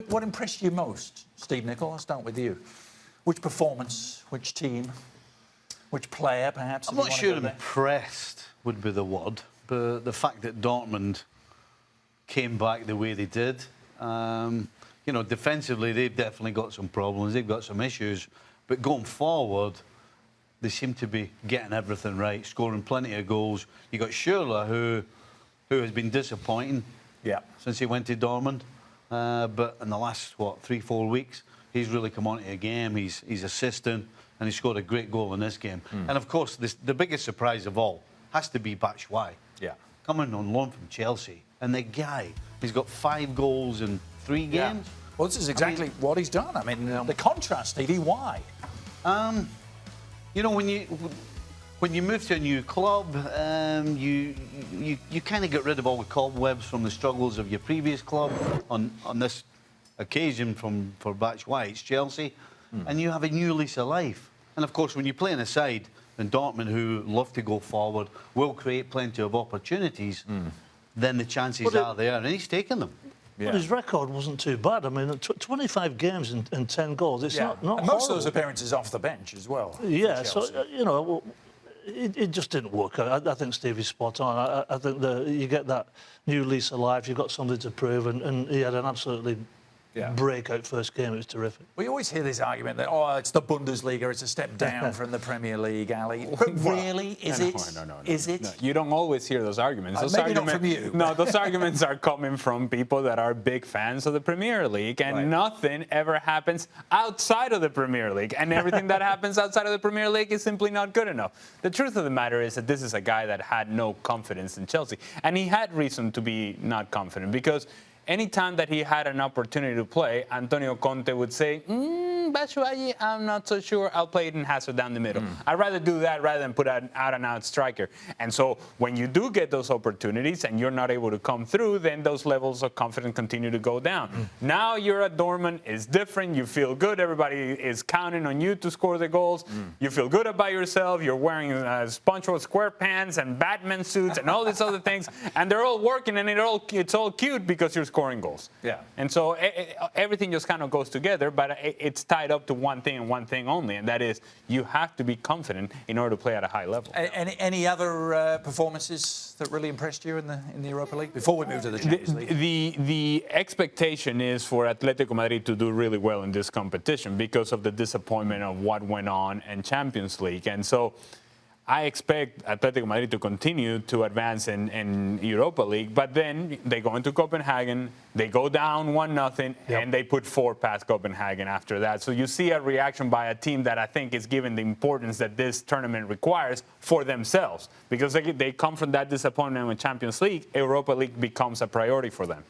What impressed you most, Steve Nicol? I'll start with you. Which performance, which team, which player, perhaps? I'm not sure impressed would be the word, but the fact that Dortmund came back the way they did, you know, defensively they've definitely got some problems, they've got some issues, but going forward, they seem to be getting everything right, scoring plenty of goals. You got Schürrle, who has been disappointing since he went to Dortmund, but in the last, 3-4 weeks, he's really come onto a game. He's assisting, and he scored a great goal in this game. And of course, the biggest surprise of all has to be Batshuayi. Coming on loan from Chelsea, and the guy, he's got 5 goals in 3 games. Well, this is exactly what he's done. I mean, the contrast, Stevie, why? You know, when you move to a new club, you kind of get rid of all the cobwebs from the struggles of your previous club. On this occasion, for Batshuayi, it's Chelsea, and you have a new lease of life. And of course, when you play in a side in Dortmund who love to go forward, will create plenty of opportunities, then the chances are there, and he's taken them. But his record wasn't too bad. I mean, 25 games and 10 goals. It's not and most of those appearances off the bench as well. Yeah, so, you know, it just didn't work out. I think Stevie's spot on. I think you get that new lease of life, you've got something to prove, and he had an absolutely breakout first game. It was terrific. We always hear this argument that, it's the Bundesliga, it's a step down from the Premier League, Ali. But really, is it? Is it? No, you don't always hear those arguments. Maybe not from you. No, those arguments are coming from people that are big fans of the Premier League, and nothing ever happens outside of the Premier League, and everything that happens outside of the Premier League is simply not good enough. The truth of the matter is that this is a guy that had no confidence in Chelsea, and he had reason to be not confident because anytime that he had an opportunity to play, Antonio Conte would say, Batshuayi, I'm not so sure. I'll play Eden Hazard down the middle. I'd rather do that rather than put an out-and-out striker. And so when you do get those opportunities and you're not able to come through, then those levels of confidence continue to go down. Now you're at Dortmund. It's different. You feel good. Everybody is counting on you to score the goals. You feel good about yourself. You're wearing SpongeBob SquarePants and Batman suits and all these other things. And they're all working, and it's all cute because you're scoring goals. And so everything just kind of goes together, but it's tied up to one thing and one thing only, and that is you have to be confident in order to play at a high level. Any other performances that really impressed you in the Europa League before we move to the Champions League? The expectation is for Atletico Madrid to do really well in this competition because of the disappointment of what went on in Champions League, and so I expect Atletico Madrid to continue to advance in Europa League, but then they go into Copenhagen, they go down 1-0, and they put 4 past Copenhagen after that. So you see a reaction by a team that I think is given the importance that this tournament requires for themselves. Because they come from that disappointment with Champions League, Europa League becomes a priority for them.